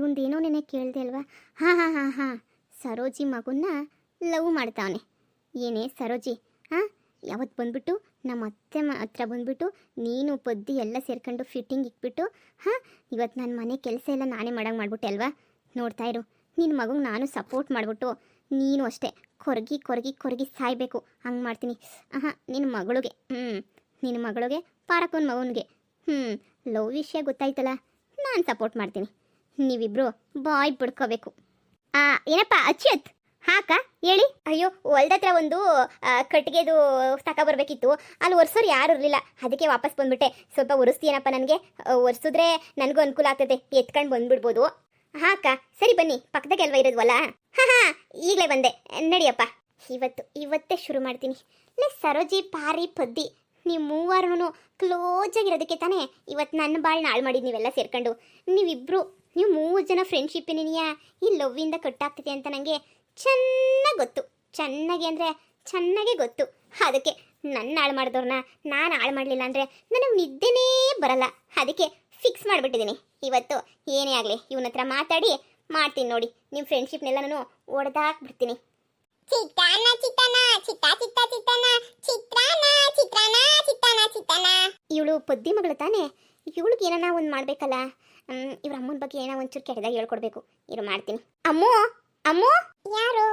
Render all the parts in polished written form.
ಇವಂದೇನೋ ನೆನೆ ಕೇಳಿದೆ ಅಲ್ವಾ? ಹಾಂ ಸರೋಜಿ ಮಗುನ್ನ ಲವ್ ಮಾಡ್ತಾವನೆ. ಏನೇ ಸರೋಜಿ, ಹಾಂ ಯಾವತ್ತು ಬಂದ್ಬಿಟ್ಟು ನಮ್ಮ ಅತ್ತೆ ಹತ್ರ ಬಂದ್ಬಿಟ್ಟು ನೀನು ಪದ್ದಿ ಎಲ್ಲ ಸೇರ್ಕೊಂಡು ಫಿಟ್ಟಿಂಗ್ ಇಕ್ಬಿಟ್ಟು ಹಾಂ ಇವತ್ತು ನನ್ನ ಮನೆ ಕೆಲಸ ಎಲ್ಲ ನಾನೇ ಮಾಡಂಗೆ ಮಾಡ್ಬಿಟ್ಟೆ ಅಲ್ವಾ? ನೋಡ್ತಾ ಇರು, ನಿನ್ನ ಮಗುಗೆ ನಾನು ಸಪೋರ್ಟ್ ಮಾಡಿಬಿಟ್ಟು ನೀನು ಅಷ್ಟೇ ಕೊರಗಿ ಸಾಯಬೇಕು ಹಂಗೆ ಮಾಡ್ತೀನಿ. ನಿನ್ನ ಮಗಳಿಗೆ ಪಾರಕ್ಕನ ಮಗನಿಗೆ ಲವ್ ವಿಷಯ ಗೊತ್ತಾಯ್ತಲ್ಲ, ನಾನು ಸಪೋರ್ಟ್ ಮಾಡ್ತೀನಿ. ನೀವಿಬ್ರು ಬಾಯ್ ಬಿಡ್ಕೋಬೇಕು. ಏನಪ್ಪ ಅಚ್ಯುತ್? ಹಾಕ ಹೇಳಿ. ಅಯ್ಯೋ ಹೊಲ್ದತ್ರ ಒಂದು ಕಟ್ಟಿಗೆದು ತಗೊಬರ್ಬೇಕಿತ್ತು, ಅಲ್ಲಿ ಒರೆಸೋರು ಯಾರು ಇರಲಿಲ್ಲ, ಅದಕ್ಕೆ ವಾಪಸ್ ಬಂದ್ಬಿಟ್ಟೆ. ಸ್ವಲ್ಪ ಒರೆಸ್ತೀನಪ್ಪ, ನನಗೆ ಒರೆಸಿದ್ರೆ ನನಗೂ ಅನುಕೂಲ ಆಗ್ತದೆ, ಎತ್ಕೊಂಡು ಬಂದ್ಬಿಡ್ಬೋದು. ಹಾಕ ಸರಿ ಬನ್ನಿ, ಪಕ್ಕದಾಗ ಅಲ್ವಾ ಇರೋದ್ವಲ್ಲ? ಹಾಂ ಈಗಲೇ ಬಂದೆ, ನಡಿಯಪ್ಪ. ಇವತ್ತೇ ಶುರು ಮಾಡ್ತೀನಿ. ಸರೋಜಿ ಪಾರಿ ಪದ್ದಿ ನೀವು ಮೂವರೂ ಕ್ಲೋಸಾಗಿರೋದಕ್ಕೆ ತಾನೇ ಇವತ್ತು ನನ್ನ ಬಾಳ್ ನಾಳು ಮಾಡಿದ್ದು ನೀವೆಲ್ಲ ಸೇರ್ಕೊಂಡು. ನೀವು 3 ಜನ ಫ್ರೆಂಡ್ಶಿಪ್ ಏನೇನಿಯಾ ಈ ಲವ್ವಿಂದ ಕಟ್ಟಾಗ್ತಿದೆ ಅಂತ ನನಗೆ ಚೆನ್ನಾಗೇ ಗೊತ್ತು. ಅದಕ್ಕೆ ನನ್ನ ಹಾಳು ಮಾಡಿದವ್ರನ್ನ ನಾನು ಹಾಳು ಮಾಡಲಿಲ್ಲ ಅಂದರೆ ನನಗೆ ನಿದ್ದೆನೇ ಬರಲ್ಲ. ಅದಕ್ಕೆ ಫಿಕ್ಸ್ ಮಾಡಿಬಿಟ್ಟಿದ್ದೀನಿ, ಇವತ್ತು ಏನೇ ಆಗಲಿ ಇವನ ಹತ್ರ ಮಾತಾಡಿ ಮಾಡ್ತೀನಿ ನೋಡಿ. ನಿಮ್ಮ ಫ್ರೆಂಡ್ಶಿಪ್ನೆಲ್ಲ ನಾನು ಒಡೆದಾಕ್ಬಿಡ್ತೀನಿ. ಇವಳು ಪದ್ದಿ ಮಗಳು ತಾನೇ, ಇವಳಿಗೆ ಏನಾನ ಒಂದು ಮಾಡಬೇಕಲ್ಲ. ಇವ್ರ ಅಮ್ಮನ ಬಗ್ಗೆ ಏನೋ ಒಂಚೂರು ಕೆಟ್ಟದಾಗ ಹೇಳ್ಕೊಡ್ಬೇಕು. ಇರು ಮಾಡ್ತೀನಿ. ಅಮ್ಮು ಯಾರು?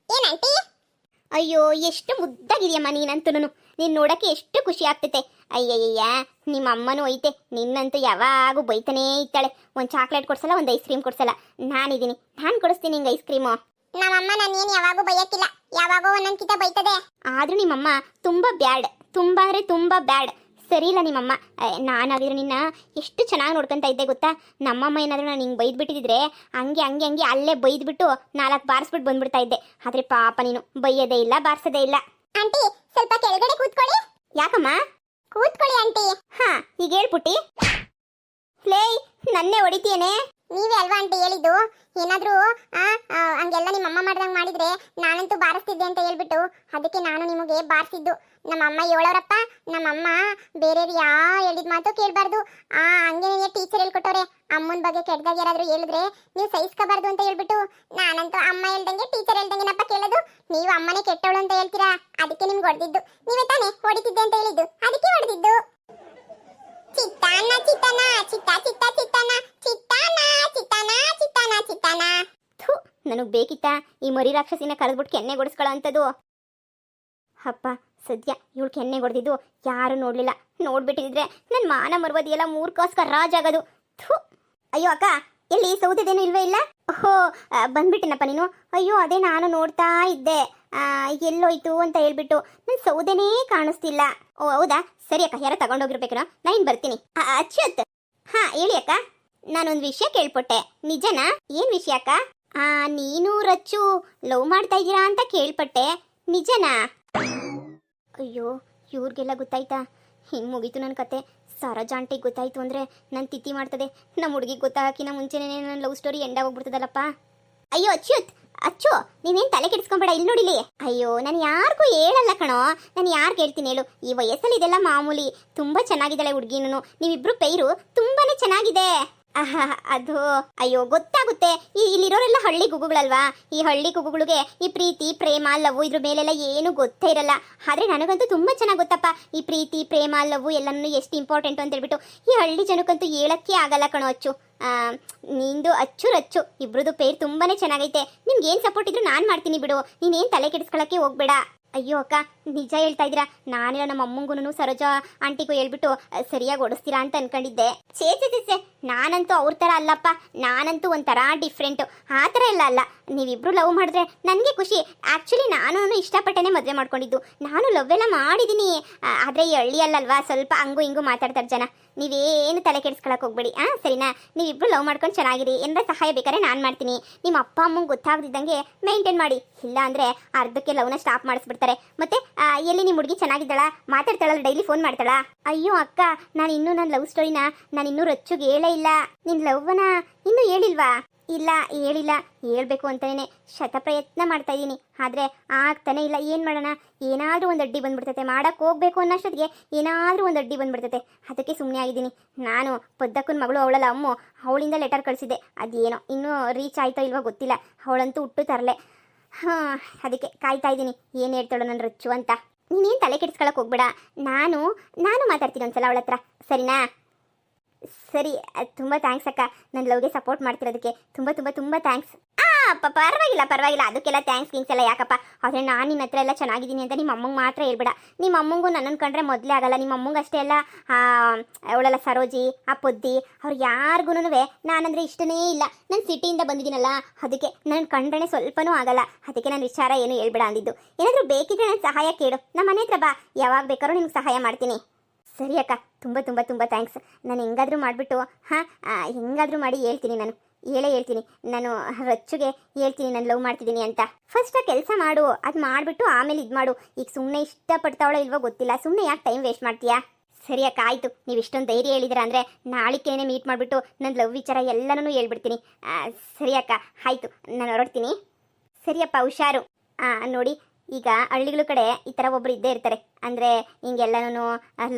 ಏನಂಟಿ? ಅಯ್ಯೋ ಎಷ್ಟು ಮುದ್ದಾಗಿದೆಯಮ್ಮ ನೀನಂತೂ, ನೀನು ನೋಡೋಕ್ಕೆ ಎಷ್ಟು ಖುಷಿ ಆಗ್ತೈತೆ. ಅಯ್ಯಯ್ಯ ನಿಮ್ಮ ಅಮ್ಮನೂ ಐತೆ, ನಿನ್ನಂತೂ ಯಾವಾಗೂ ಬೈತಾನೇ ಇರ್ತಾಳೆ. ಒಂದು ಚಾಕ್ಲೇಟ್ ಕೊಡ್ಸಲ್ಲ, ಒಂದು ಐಸ್ ಕ್ರೀಮ್ ಕೊಡ್ಸಲ್ಲ. ನಾನಿದ್ದೀನಿ, ನಾನು ಕೊಡಿಸ್ತೀನಿ ನಿಂಗೆ ಐಸ್ ಕ್ರೀಮು. ನಮ್ಮಮ್ಮ ನಾನೇನು ಯಾವಾಗೂ ಬೈಯಕ್ಕಿಲ್ಲ, ಯಾವಾಗೋ ಒಂದೊಂದ್ಕಿತ ಬೈತದೆ. ಆದರೂ ನಿಮ್ಮಮ್ಮ ತುಂಬ ಬ್ಯಾಡ್, ತುಂಬ ಬ್ಯಾಡ್. ಸರಿ ಇಲ್ಲ ನಿಮ್ಮಮ್ಮ. ನಾನಾಗಿದ್ರೆ ನಿನ್ನ ಎಷ್ಟು ಚೆನ್ನಾಗಿ ನೋಡ್ಕೊತಾ ಇದ್ದೆ ಗೊತ್ತಾ? ನಮ್ಮಮ್ಮ ಏನಾದರೂ ನಾನು ಹಿಂಗೆ ಬೈದ್ಬಿಟ್ಟಿದ್ರೆ ಹಂಗೆ ಅಲ್ಲೇ ಬೈದ್ಬಿಟ್ಟು 4 ಬಾರಿಸ್ಬಿಟ್ಟು ಬಂದ್ಬಿಡ್ತಾ ಇದ್ದೆ. ಆದರೆ ಪಾಪ ನೀನು ಬೈಯೋದೇ ಇಲ್ಲ, ಬಾರಿಸೋದೇ ಇಲ್ಲ. ಆಂಟಿ ಸ್ವಲ್ಪ ಕೆಳಗಡೆ ಕೂತ್ಕೊಳ್ಳಿ. ಯಾಕಮ್ಮ? ಕೂತ್ಕೊಳ್ಳಿ ಆಂಟಿ. ಹಾಂ ಈಗ ಹೇಳ್ಬಿಟ್ಟಿ. ಲೇ ನನ್ನೇ ಹೊಡಿತೀಯೇನೆ? ನೀವೇ ಅಲ್ವಾ ಆಂಟಿ ಹೇಳಿದ್ದು, ಏನಾದರೂ ಹಂಗೆಲ್ಲ ನಿಮ್ಮಮ್ಮ ಮಾಡ್ದಂಗೆ ಮಾಡಿದ್ರೆ ನಾನಂತೂ ಬಾರಿಸ್ತಿದ್ದೆ ಅಂತ ಹೇಳ್ಬಿಟ್ಟು, ಅದಕ್ಕೆ ನಾನು ನಿಮಗೆ ಬಾರಿಸಿದ್ದು. ನಮ್ಮಮ್ಮ ಹೇಳೋರಪ್ಪ, ನಮ್ಮಮ್ಮ ಬೇರೆಯವ್ರು ಹೇಳಿದ ಮಾತು ಕೇಳಬಾರ್ದು. ಹಂಗೆ ಟೀಚರ್ ಹೇಳ್ಕೊಟ್ಟವ್ರೆ, ಅಮ್ಮನ ಬಗ್ಗೆ ಕೆಟ್ಟದಾಗ ಯಾರಾದರೂ ಹೇಳಿದ್ರೆ ನೀವು ಸಹಿಸ್ಕೋಬಾರ್ದು ಅಂತ ಹೇಳ್ಬಿಟ್ಟು. ನಾನಂತೂ ಅಮ್ಮ ಹೇಳ್ದಂಗೆ ಟೀಚರ್ ಹೇಳ್ದಂಗೆನಪ್ಪ ಕೇಳೋದು. ನೀವು ಅಮ್ಮನೇ ಕೆಟ್ಟವಳು ಅಂತ ಹೇಳ್ತೀರಾ, ಅದಕ್ಕೆ ನಿಮ್ಗೆ ಹೊಡೆದಿದ್ದು. ನೀವೇ ತಾನೇ ಹೊಡಿತಿದ್ದೆ ಅಂತ ಹೇಳಿದ್ದು, ಅದಕ್ಕೆ ಹೊಡೆದಿದ್ದು. ನನಗೆ ಬೇಕಿತ್ತಾ ಈ ಮರಿ ರಾಕ್ಷಸಿನ ಕರೆದ್ಬಿಟ್ಟು ಕೆನ್ನೆ ಗೊಡಿಸ್ಕೊಳ್ಳೋ ಅಂಥದ್ದು? ಅಪ್ಪ ಸದ್ಯ ಇವಳು ಕೆನ್ನೆ ಹೊಡೆದಿದ್ದು ಯಾರು ನೋಡಲಿಲ್ಲ. ನೋಡ್ಬಿಟ್ಟಿದ್ರೆ ನನ್ನ ಮಾನ ಮರ್ವದಿ ಎಲ್ಲ 3 ಕಾಸ್ಕ ರಾಜಾಗೋದು. ಅಯ್ಯೋ ಅಕ್ಕ, ಎಲ್ಲಿ ಸೌದೆದೇನು ಇಲ್ವೇ ಇಲ್ಲ? ಓಹೋ ಬಂದ್ಬಿಟ್ಟಿನಪ್ಪ ನೀನು. ಅಯ್ಯೋ ಅದೇ ನಾನು ನೋಡ್ತಾ ಇದ್ದೆ, ಎಲ್ಲೋಯ್ತು ಅಂತ ಹೇಳ್ಬಿಟ್ಟು. ನನ್ನ ಸೌದೆನೇ ಕಾಣಿಸ್ತಿಲ್ಲ. ಓ ಹೌದಾ, ಸರಿ ಅಕ್ಕ, ಯಾರೋ ತಗೊಂಡೋಗಿರ್ಬೇಕೋ, ನಾನು ಬರ್ತೀನಿ. ಅಚ್ಯುತ್. ಹಾಂ ಹೇಳಿ ಅಕ್ಕ, ನಾನೊಂದು ವಿಷಯ ಕೇಳ್ಪಟ್ಟೆ, ನಿಜನಾ? ಏನು ವಿಷಯ ಅಕ್ಕ? ನೀನು ರಚ್ಚು ಲವ್ ಮಾಡ್ತಾ ಇದ್ದೀರಾ ಅಂತ ಕೇಳ್ಪಟ್ಟೆ, ನಿಜನಾ? ಅಯ್ಯೋ ಇವ್ರಿಗೆಲ್ಲ ಗೊತ್ತಾಯ್ತಾ? ಹಿಂಗೆ ಮುಗೀತು ನನ್ನ ಕತೆ. ಸರೋಜಾ ಆಂಟಿಗೆ ಗೊತ್ತಾಯ್ತು ಅಂದರೆ ನಾನು ತಿಥಿ ಮಾಡ್ತದೆ. ನಮ್ಮ ಹುಡುಗಿಗೆ ಗೊತ್ತಾಗಿನ ಮುಂಚೆನೇ ನನ್ನ ಲವ್ ಸ್ಟೋರಿ ಎಂಡಾಗಿ ಹೋಗ್ಬಿಡ್ತದಲ್ಲಪ್ಪ. ಅಯ್ಯೋ ಅಚ್ಚು ನೀವೇನು ತಲೆ ಕೆಡಿಸ್ಕೊಂಬೇಡ, ಇಲ್ಲಿ ನೋಡಿಲಿ. ಅಯ್ಯೋ ನಾನು ಯಾರಿಗೂ ಹೇಳಲ್ಲ ಕಣೋ, ನಾನು ಯಾರು ಹೇಳ್ತೀನಿ ಹೇಳು? ಈ ವಯಸ್ಸಲ್ಲಿ ಇದೆಲ್ಲ ಮಾಮೂಲಿ. ತುಂಬ ಚೆನ್ನಾಗಿದ್ದಾಳೆ ಹುಡುಗಿನೂ, ನೀವಿಬ್ರು ಪೈರು ತುಂಬಾ ಚೆನ್ನಾಗಿದೆ. ಅದು ಅಯ್ಯೋ ಗೊತ್ತಾಗುತ್ತೆ. ಇಲ್ಲಿರೋರೆಲ್ಲ ಹಳ್ಳಿ ಗುಗುಗಳಲ್ವಾ, ಈ ಹಳ್ಳಿ ಗುಗುಗಳಿಗೆ ಈ ಪ್ರೀತಿ ಪ್ರೇಮ ಲವ್ ಇದ್ರ ಮೇಲೆಲ್ಲ ಏನು ಗೊತ್ತೇ ಇರಲ್ಲ. ಆದರೆ ನನಗಂತೂ ತುಂಬ ಚೆನ್ನಾಗಿ ಗೊತ್ತಪ್ಪ, ಈ ಪ್ರೀತಿ ಪ್ರೇಮ ಲವ್ ಎಲ್ಲನೂ ಎಷ್ಟು ಇಂಪಾರ್ಟೆಂಟು ಅಂತ ಹೇಳ್ಬಿಟ್ಟು. ಈ ಹಳ್ಳಿ ಜನಕ್ಕಂತೂ ಹೇಳಕ್ಕೆ ಆಗಲ್ಲ ಕಣೋ ಅಚ್ಚು. ನಿಂದು ರಚ್ಚು ಇಬ್ರದ್ದು ಪೇರ್ ತುಂಬಾ ಚೆನ್ನಾಗೈತೆ. ನಿಮ್ಗೆ ಏನು ಸಪೋರ್ಟ್ ಇದ್ರು ನಾನು ಮಾಡ್ತೀನಿ ಬಿಡು, ನೀನೇನು ತಲೆ ಕೆಡಿಸ್ಕೊಳ್ಳೋಕ್ಕೆ ಹೋಗ್ಬೇಡ. ಅಯ್ಯೋ ಅಕ್ಕ ನಿಜ ಹೇಳ್ತಾ ಇದ್ದೀರಾ, ನಾನೆಲ್ಲ ನಮ್ಮ ಅಮ್ಮಂಗೂ ಸರೋಜಾ ಆಂಟಿಗೂ ಹೇಳ್ಬಿಟ್ಟು ಸರಿಯಾಗಿ ಓಡಿಸ್ತೀರಾ ಅಂತ ಅನ್ಕೊಂಡಿದ್ದೆ. ಚೇ ನಾನಂತೂ ಅವ್ರ ಥರ ಅಲ್ಲಪ್ಪ, ನಾನಂತೂ ಒಂಥರ ಡಿಫ್ರೆಂಟು. ಆ ಥರ ಎಲ್ಲ ಅಲ್ಲ, ನೀವಿಬ್ರು ಲವ್ ಮಾಡಿದ್ರೆ ನನಗೆ ಖುಷಿ. ಆ್ಯಕ್ಚುಲಿ ನಾನು ಇಷ್ಟಪಟ್ಟೇನೆ ಮದುವೆ ಮಾಡ್ಕೊಂಡಿದ್ದು. ನಾನು ಲವ್ ಎಲ್ಲ ಮಾಡಿದ್ದೀನಿ, ಆದರೆ ಈ ಹಳ್ಳಿಯಲ್ಲಲ್ವಾ ಸ್ವಲ್ಪ ಹಂಗೂ ಹಿಂಗೂ ಮಾತಾಡ್ತಾರೆ ಜನ. ನೀವೇನು ತಲೆ ಕೆಡಿಸ್ಕೊಳಕ್ಕೆ ಹೋಗ್ಬೇಡಿ, ಸರಿನಾ? ನೀವಿಬ್ರು ಲವ್ ಮಾಡ್ಕೊಂಡು ಚೆನ್ನಾಗಿರಿ. ಏನಾರ ಸಹಾಯ ಬೇಕಾದ್ರೆ ನಾನು ಮಾಡ್ತೀನಿ. ನಿಮ್ಮ ಅಪ್ಪ ಅಮ್ಮಂಗೆ ಗೊತ್ತಾಗದಿದ್ದಂಗೆ ಮೇಂಟೈನ್ ಮಾಡಿ, ಇಲ್ಲ ಅಂದರೆ ಅರ್ಧಕ್ಕೆ ಲವ್ನ ಸ್ಟಾಪ್ ಮಾಡಿಸ್ಬಿಡ್ತಾರೆ. ಮತ್ತೆ ಎಲ್ಲಿ ನಿಮ್ಮ ಹುಡುಗಿ ಚೆನ್ನಾಗಿದ್ದಾಳ, ಮಾತಾಡ್ತಾಳಲ್ಲ, ಡೈಲಿ ಫೋನ್ ಮಾಡ್ತಾಳಾ? ಅಯ್ಯೋ ಅಕ್ಕ, ನಾನು ಇನ್ನೂ ನನ್ನ ಲವ್ ಸ್ಟೋರಿನ ನಾನು ಇನ್ನೂ ರಚ್ಚುಗೆ ಹೇಳೇ ಇಲ್ಲ. ನಿನ್ನ ಲವ್ವನ ಇನ್ನೂ ಹೇಳಿಲ್ವಾ? ಇಲ್ಲ ಹೇಳಿಲ್ಲ, ಹೇಳ್ಬೇಕು ಅಂತಲೇ ಶತಪ್ರಯತ್ನ ಮಾಡ್ತಾ ಇದ್ದೀನಿ, ಆದರೆ ಆಗ್ತಾನೆ ಇಲ್ಲ. ಏನು ಮಾಡೋಣ, ಏನಾದರೂ ಒಂದು ಅಡ್ಡಿ ಬಂದ್ಬಿಡ್ತೈತೆ, ಮಾಡೋಕ್ಕೆ ಹೋಗ್ಬೇಕು ಅನ್ನೋಷ್ಟೊತ್ತಿಗೆ ಏನಾದರೂ ಒಂದು ಅಡ್ಡಿ ಬಂದ್ಬಿಡ್ತೈತೆ. ಅದಕ್ಕೆ ಸುಮ್ಮನೆ ಆಗಿದ್ದೀನಿ. ನಾನು ಪದ್ದಕ್ಕನ ಮಗಳು ಅವಳಲ್ಲ ಅಮ್ಮು, ಅವಳಿಂದ ಲೆಟರ್ ಕಳಿಸಿದ್ದೆ. ಅದೇನೋ ಇನ್ನೂ ರೀಚ್ ಆಯ್ತೋ ಇಲ್ವೋ ಗೊತ್ತಿಲ್ಲ, ಅವಳಂತೂ ಹುಟ್ಟು ತರಲೆ. ಹಾಂ, ಅದಕ್ಕೆ ಕಾಯ್ತಾ ಇದ್ದೀನಿ ಏನು ಹೇಳ್ತಾಳೋ ನನ್ನ ರಚ್ಚು ಅಂತ. ನೀನೇನು ತಲೆ ಕೆಡಿಸ್ಕೊಳಕ್ಕೆ ಹೋಗ್ಬೇಡ, ನಾನು ಮಾತಾಡ್ತೀನಿ ಒಂದ್ಸಲ ಅವಳ ಹತ್ರ, ಸರಿನಾ? ಸರಿ, ತುಂಬ ಥ್ಯಾಂಕ್ಸ್ ಅಕ್ಕ, ನನ್ನ ಲವ್ಗೆ ಸಪೋರ್ಟ್ ಮಾಡ್ತಿರೋದಕ್ಕೆ ತುಂಬ ತುಂಬ ತುಂಬ ಥ್ಯಾಂಕ್ಸ್. ಪರವಾಗಿಲ್ಲ, ಅದಕ್ಕೆಲ್ಲ ಥ್ಯಾಂಕ್ಸ್ ಎಲ್ಲ ಯಾಕಪ್ಪ. ಆದರೆ ನಾನು ನಿನ್ನ ಹತ್ರ ಎಲ್ಲ ಚೆನ್ನಾಗಿದ್ದೀನಿ ಅಂತ ನಿಮ್ಮ ಅಮ್ಮಂಗೆ ಮಾತ್ರ ಹೇಳ್ಬೇಡ. ನಿಮ್ಮ ಅಮ್ಮಂಗೂ ನನ್ನನ್ನು ಕಂಡ್ರೆ ಮೊದಲೇ ಆಗಲ್ಲ. ನಿಮ್ಮ ಅಮ್ಮಂಗೆ ಅಷ್ಟೇ ಅಲ್ಲ, ಅವಳೆಲ್ಲ ಸರೋಜಿ, ಆ ಪೊದ್ದಿ, ಅವ್ರು ಯಾರಿಗೂ ನಾನಂದರೆ ಇಷ್ಟನೇ ಇಲ್ಲ. ನಾನು ಸಿಟಿಯಿಂದ ಬಂದಿದ್ದೀನಲ್ಲ, ಅದಕ್ಕೆ ನನ್ನ ಕಂಡ್ರೆ ಸ್ವಲ್ಪನೂ ಆಗಲ್ಲ. ಅದಕ್ಕೆ ನನ್ನ ವಿಚಾರ ಏನು ಹೇಳ್ಬೇಡ ಅಂದಿದ್ದು. ಏನಾದರೂ ಬೇಕಿದ್ರೆ ನನ್ನ ಸಹಾಯ ಕೇಳು, ನಮ್ಮ ಮನೆ ಹತ್ರ ಬಾ, ಯಾವಾಗ ಬೇಕಾದ್ರೂ ನಿಮ್ಗೆ ಸಹಾಯ ಮಾಡ್ತೀನಿ. ಸರಿ ಅಕ್ಕ, ತುಂಬ ತುಂಬ ತುಂಬ ಥ್ಯಾಂಕ್ಸ್. ನಾನು ಹೆಂಗಾದರೂ ಮಾಡಿಬಿಟ್ಟು ಹೆಂಗಾದರೂ ಮಾಡಿ ಹೇಳ್ತೀನಿ, ನಾನು ಹೇಳ್ತೀನಿ. ನಾನು ರಚ್ಚುಗೆ ಹೇಳ್ತೀನಿ ನಾನು ಲವ್ ಮಾಡ್ತಿದ್ದೀನಿ ಅಂತ. ಫಸ್ಟ್ ಆ ಕೆಲಸ ಮಾಡು, ಅದು ಮಾಡಿಬಿಟ್ಟು ಆಮೇಲೆ ಇದು ಮಾಡು. ಈಗ ಸುಮ್ಮನೆ ಇಷ್ಟಪಡ್ತಾವಳೋ ಇಲ್ವೋ ಗೊತ್ತಿಲ್ಲ, ಸುಮ್ಮನೆ ಯಾಕೆ ಟೈಮ್ ವೇಸ್ಟ್ ಮಾಡ್ತೀಯಾ? ಸರಿ ಅಕ್ಕ, ಆಯಿತು. ನೀವು ಇಷ್ಟೊಂದು ಧೈರ್ಯ ಹೇಳಿದಿರ ಅಂದರೆ ನಾಳಿಕೇನೆ ಮೀಟ್ ಮಾಡಿಬಿಟ್ಟು ನನ್ನ ಲವ್ ವಿಚಾರ ಎಲ್ಲನೂ ಹೇಳ್ಬಿಡ್ತೀನಿ. ಸರಿ ಅಕ್ಕ, ಆಯಿತು, ನಾನು ಹೊರಡ್ತೀನಿ. ಸರಿಯಪ್ಪ, ಹುಷಾರು. ನೋಡಿ, ಈಗ ಹಳ್ಳಿಗಳ ಕಡೆ ಈ ಥರ ಒಬ್ರು ಇದ್ದೇ ಇರ್ತಾರೆ. ಅಂದರೆ ಹಿಂಗೆಲ್ಲನೂ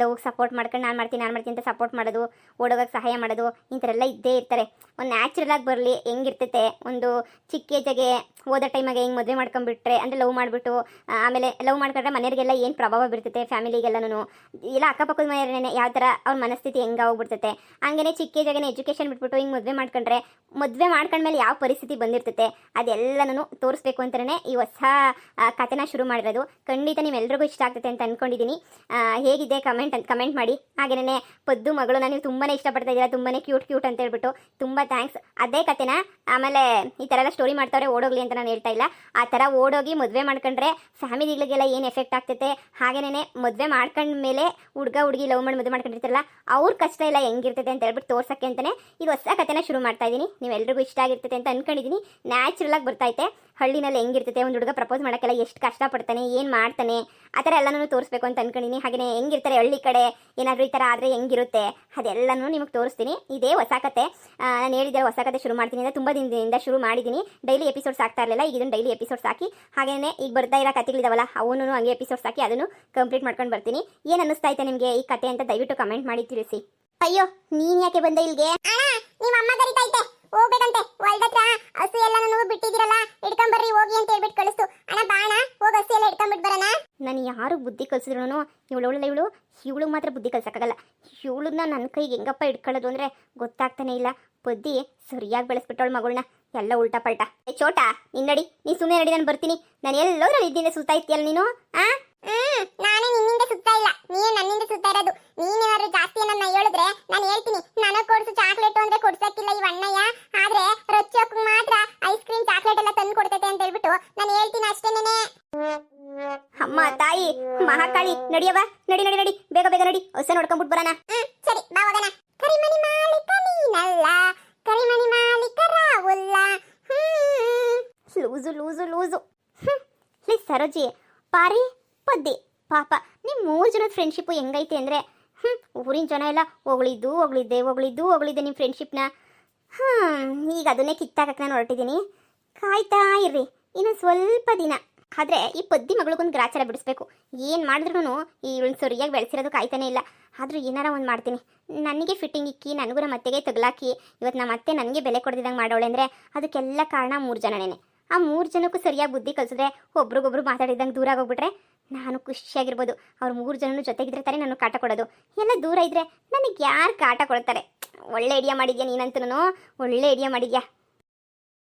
ಲವ್ ಸಪೋರ್ಟ್ ಮಾಡ್ಕೊಂಡು ನಾನು ಮಾಡ್ತೀನಿ ಅಂತ ಸಪೋರ್ಟ್ ಮಾಡೋದು, ಓಡೋಗಕ್ಕೆ ಸಹಾಯ ಮಾಡೋದು, ಈ ಥರ ಎಲ್ಲ ಇದ್ದೇ ಇರ್ತಾರೆ. ಒಂದು ನ್ಯಾಚುರಲಾಗಿ ಬರಲಿ ಹೆಂಗಿರ್ತೈತೆ, ಒಂದು ಚಿಕ್ಕ ಏಜಾಗೆ ಓದೋ ಟೈಮಾಗೆ ಹೆಂಗೆ ಮದುವೆ ಮಾಡ್ಕೊಂಡ್ಬಿಟ್ರೆ, ಅಂದರೆ ಲವ್ ಮಾಡಿಬಿಟ್ಟು ಆಮೇಲೆ ಲವ್ ಮಾಡ್ಕೊಂಡ್ರೆ ಮನೆಯವರಿಗೆಲ್ಲ ಏನು ಪ್ರಭಾವ ಬೀರ್ತೈತೆ, ಫ್ಯಾಮಿಲಿಗೆಲ್ಲನೂ ಎಲ್ಲ ಅಕ್ಕಪಕ್ಕದ ಮನೆಯವರೇ ಯಾವ ಥರ ಅವ್ರ ಮನಸ್ಥಿತಿ ಹೆಂಗೆ ಹೋಗ್ಬಿಡ್ತೈತೆ. ಹಂಗೇ ಚಿಕ್ಕ ಏಜಾಗೆ ಎಜುಕೇಷನ್ ಬಿಟ್ಬಿಟ್ಟು ಹಿಂಗೆ ಮದುವೆ ಮಾಡ್ಕೊಂಡ್ಮೇಲೆ ಯಾವ ಪರಿಸ್ಥಿತಿ ಬಂದಿರ್ತೈತೆ ಅದೆಲ್ಲನೂ ತೋರಿಸ್ಬೇಕು ಅಂತಲೇ ಈ ಹೊಸ ಕಥೆನ ಶುರು ಮಾಡಿರೋದು. ಖಂಡಿತ ನೀವೆಲ್ರಿಗೂ ಇಷ್ಟ ಆಗ್ತೈತೆ ಅಂತ ಅಂದ್ಕೊಂಡಿದ್ದೀನಿ. ಹೇಗಿದೆ ಕಮೆಂಟ್ ಮಾಡಿ. ಹಾಗೇನೇ ಪದ್ದು ಮಗಳು ನೀವು ತುಂಬಾ ಇಷ್ಟಪಡ್ತಾ ಇದ್ದೀರಾ, ತುಂಬಾ ಕ್ಯೂಟ್ ಅಂತ ಹೇಳ್ಬಿಟ್ಟು ತುಂಬ ಥ್ಯಾಂಕ್ಸ್. ಅದೇ ಕಥೆನ ಆಮೇಲೆ ಈ ಥರ ಎಲ್ಲ ಸ್ಟೋರಿ ಮಾಡ್ತಾವ್ರೆ ಓಡೋಗ್ಲಿ ಅಂತ ನಾನು ಹೇಳ್ತಾ ಇಲ್ಲ. ಆ ಥರ ಓಡೋಗಿ ಮದುವೆ ಮಾಡ್ಕೊಂಡ್ರೆ ಫ್ಯಾಮಿಲಿಗಳಿಗೆಲ್ಲ ಏನು ಎಫೆಕ್ಟ್ ಆಗ್ತೈತೆ, ಹಾಗೇನೇ ಮದುವೆ ಮಾಡ್ಕೊಂಡ್ಮೇಲೆ ಹುಡುಗಿ ಲವ್ ಮಾಡಿ ಮದುವೆ ಮಾಡ್ಕೊಂಡಿರ್ತಾರಲ್ಲ ಅವ್ರ ಕಷ್ಟ ಎಲ್ಲ ಹೆಂಗಿರ್ತೈತೆ ಅಂತ ಹೇಳ್ಬಿಟ್ಟು ತೋರ್ಸಕ್ಕೆ ಅಂತಲೇ ಇದು ಹೊಸ ಕಥೆನ ಶುರು ಮಾಡ್ತಾ ಇದ್ದೀನಿ. ನೀವೆಲ್ರಿಗೂ ಇಷ್ಟ ಆಗಿರ್ತೈತೆ ಅಂತ ಅಂದ್ಕೊಂಡಿದ್ದೀನಿ. ನ್ಯಾಚುರಲಾಗಿ ಬರ್ತೈತೆ. ಹಳ್ಳಿನಲ್ಲಿ ಹೆಂಗಿರ್ತೈತೆ, ಒಂದು ಹುಡುಗ ಪ್ರಪೋಸ್ ಮಾಡೋಕ್ಕೆಲ್ಲ ಎಷ್ಟು ಕಷ್ಟಪಡ್ತಾನೆ, ಏನು ಮಾಡ್ತಾನೆ, ಆ ಥರ ಎಲ್ಲನೂ ತೋರಿಸ್ಬೇಕು ಅಂತ ಅಂದ್ಕೊಂಡಿದ್ದೀನಿ. ಹಾಗೆಯೇ ಹೆಂಗಿರ್ತಾರೆ ಹಳ್ಳಿ ಕಡೆ, ಏನಾದರೂ ಈ ಥರ ಆದರೆ ಹೆಂಗಿರುತ್ತೆ ಅದೆಲ್ಲನೂ ನಿಮಗೆ ತೋರಿಸ್ತೀನಿ. ಇದೇ ಹೊಸ ಕತೆ. ನಾನು ಹೇಳಿದ್ದೆ ಹೊಸ ಕತೆ ಶುರು ಮಾಡ್ತೀನಿ ಅಂತ ತುಂಬ ದಿನದಿಂದ ಶುರು ಮಾಡಿದ್ದೀನಿ. ಡೈಲಿ ಎಪಿಸೋಡ್ಸ್ ಆಗ್ತಾ ಇರಲಿಲ್ಲ, ಈಗ ಇದನ್ನು ಡೈಲಿ ಎಪಿಸೋಡ್ಸ್ ಹಾಕಿ ಹಾಗೆಯೇ ಈಗ ಬರ್ತಾ ಇರೋ ಕತೆಗಳಿದಾವಲ್ಲ ಅವನು ಹಂಗೆ ಎಪಿಸೋಡ್ಸ್ ಹಾಕಿ ಅದನ್ನು ಕಂಪ್ಲೀಟ್ ಮಾಡ್ಕೊಂಡು ಬರ್ತೀನಿ. ಏನು ಅನ್ನಿಸ್ತಾ ಐತೆ ನಿಮಗೆ ಈ ಕತೆ ಅಂತ ದಯವಿಟ್ಟು ಕಮೆಂಟ್ ಮಾಡಿ ತಿಳಿಸಿ. ಅಯ್ಯೋ, ನೀನು ಯಾಕೆ ಬಂದೆ ಇಲ್ಲಿಗೆ? ನಿಮ್ಮ ಅಮ್ಮ ಕರಿತೈತೆ, ಹೋಗ್ಬೇಕಂತೆ. ಹೊಲ್ದತ್ರ ಹಸು ಎಲ್ಲ ನಾನು ಬಿಟ್ಟಿದ್ದೀರಲ್ಲ, ಹಿಡ್ಕೊಂಬರ್ರಿ ಹೋಗಿ ಅಂತ ಹೇಳ್ಬಿಟ್ಟು ಕಳಿಸ್ತು. ಅಣ್ಣ ಬಾಣ, ಹೋಗಿ ಹಸು ಎಲ್ಲ ಹಿಡ್ಕೊಂಡ್ಬಿಟ್ಟು ಬರೋಣ. ನಾನು ಯಾರು ಬುದ್ಧಿ ಕಲಿಸಿದ್ರು ಇವಳು ಮಾತ್ರ ಬುದ್ಧಿ ಕಲ್ಸಕ್ಕಾಗಲ್ಲ. ಇವಳನ್ನ ನನ್ನ ಕೈಗೆ ಹೆಂಗಪ್ಪ ಹಿಡ್ಕೊಳ್ಳೋದು ಅಂದರೆ ಗೊತ್ತಾಗ್ತಾನೆ ಇಲ್ಲ. ಬುದ್ಧಿ ಸರಿಯಾಗಿ ಬೆಳೆಸ್ಬಿಟ್ಟವಳು ಮಗಳನ್ನ, ಎಲ್ಲ ಉಲ್ಟಾ ಪಲ್ಟಾ. ಚೋಟಾ, ನೀನು ನಡಿ, ನೀನು ಸುಮ್ಮನೆ ನಡಿ, ನಾನು ಬರ್ತೀನಿ. ನಾನು ಎಲ್ಲೋ ಇದ್ದಿಂದ ಸುತ್ತಾ ಇರ್ತೀಯಲ್ಲ ನೀನು. ನಾನೇ ನಿನ್ನಿಂದ ಸುತ್ತಾ ಇಲ್ಲ, ನೀನು ನನ್ನಿಂದ ಸುತ್ತಾ ಇರೋದು. ನೀನೇನಾದ್ರು ಜಾಸ್ತಿ ನನ್ನ ಹೇಳಿದ್ರೆ ನಾನು ಹೇಳ್ತೀನಿ, ನನಗೆ ಕೊಡ್ಸು ಚಾಕ್ಲೇಟ್ ಅಂದ್ರೆ ಕೊಡ್ಸಕ್ಕಿಲ್ಲ ಈ ಅಣ್ಣಯ್ಯ, ಆದ್ರೆ ರೊಚ್ಚೋಕ್ ಮಾತ್ರ ಐಸ್ ಕ್ರೀಮ್ ಚಾಕ್ಲೇಟ್ ಎಲ್ಲ ತಂದು ಕೊಡ್ತೈತೆ ಅಂತ ಹೇಳ್ಬಿಟ್ಟು ನಾನು ಹೇಳ್ತೀನಿ ಅಷ್ಟೇನೆ. ಅಮ್ಮ ತಾಯಿ ಮಹಾಕಾಳಿ, ನಡಿಯವ, ನಡಿ ಬೇಗ ನಡಿ, ಹೊಸ ನೋಡ್ಕೊಂಡ್ಬಿಟ್ಟು ಬರೋಣ. ಸರಿ ಬಾ ಹೋಗೋಣ. ಕರಿಮಣಿ ಮಾಲೀಕ ನೀನಲ್ಲ, ಕರಿಮಣಿ ಮಾಲೀಕ ರಾವುಲ್ಲ. ಲೂಸು ಸರೋಜಿ, ಪಾರಿ ಪದ್ದಿ ಪಾಪ, ನಿಮ್ಮ 3 ಜನದ ಫ್ರೆಂಡ್ಶಿಪ್ಪು ಹೆಂಗೈತೆ ಅಂದರೆ ಊರಿನ ಜನ ಎಲ್ಲ ಹೊಗಳಿದ್ದೆ ನಿಮ್ಮ ಫ್ರೆಂಡ್ಶಿಪ್ನ. ಈಗ ಅದನ್ನೇ ಕಿತ್ತಾಕಕ್ಕೆ ನಾನು ಹೊರಟಿದ್ದೀನಿ. ಕಾಯ್ತಾ ಇರ್ರಿ ಇನ್ನೊಂದು ಸ್ವಲ್ಪ ದಿನ. ಆದರೆ ಈ ಪದ್ದಿ ಮಗಳಿಗೊಂದು ಗ್ರಾಚಾರ ಬಿಡಿಸ್ಬೇಕು. ಏನು ಮಾಡಿದ್ರು ಇವಳನ್ನ ಸರಿಯಾಗಿ ಬೆಳೆಸಿರೋದು ಕಾಯ್ತಾನೆ ಇಲ್ಲ. ಆದರೂ ಏನಾರ ಒಂದು ಮಾಡ್ತೀನಿ. ನನಗೆ ಫಿಟ್ಟಿಂಗ್ ಇಕ್ಕಿ ನನಗೂ ನಮ್ಮ ಅತ್ತೆಗೆ ತಗಲಾಕಿ ಇವತ್ತು ನಮ್ಮ ಅತ್ತೆ ನನಗೆ ಬೆಲೆ ಕೊಡ್ದಿದ್ದಂಗೆ ಮಾಡೋಳೆ ಅಂದರೆ ಅದಕ್ಕೆಲ್ಲ ಕಾರಣ 3 ಜನನೇ. ಆ 3 ಜನಕ್ಕೂ ಸರಿಯಾಗಿ ಬುದ್ಧಿ ಕಲಿಸಿದ್ರೆ, ಒಬ್ರಿಗೊಬ್ರು ಮಾತಾಡಿದಂಗೆ ದೂರ ಆಗೋಗ್ಬಿಟ್ರೆ ನಾನು ಖುಷಿಯಾಗಿರ್ಬೋದು. ಅವ್ರು 3 ಜನನು ಜೊತೆಗಿದ್ರೆ ತಾನೇ ನನಗೆ ಕಾಟ ಕೊಡೋದು. ಎಲ್ಲ ದೂರ ಇದ್ದರೆ ನನಗೆ ಯಾರು ಕಾಟ ಕೊಡ್ತಾರೆ? ಒಳ್ಳೆ ಐಡಿಯಾ ಮಾಡಿದ್ಯಾ ನೀನಂತೂ, ಒಳ್ಳೆ ಐಡಿಯಾ ಮಾಡಿದ್ಯಾ.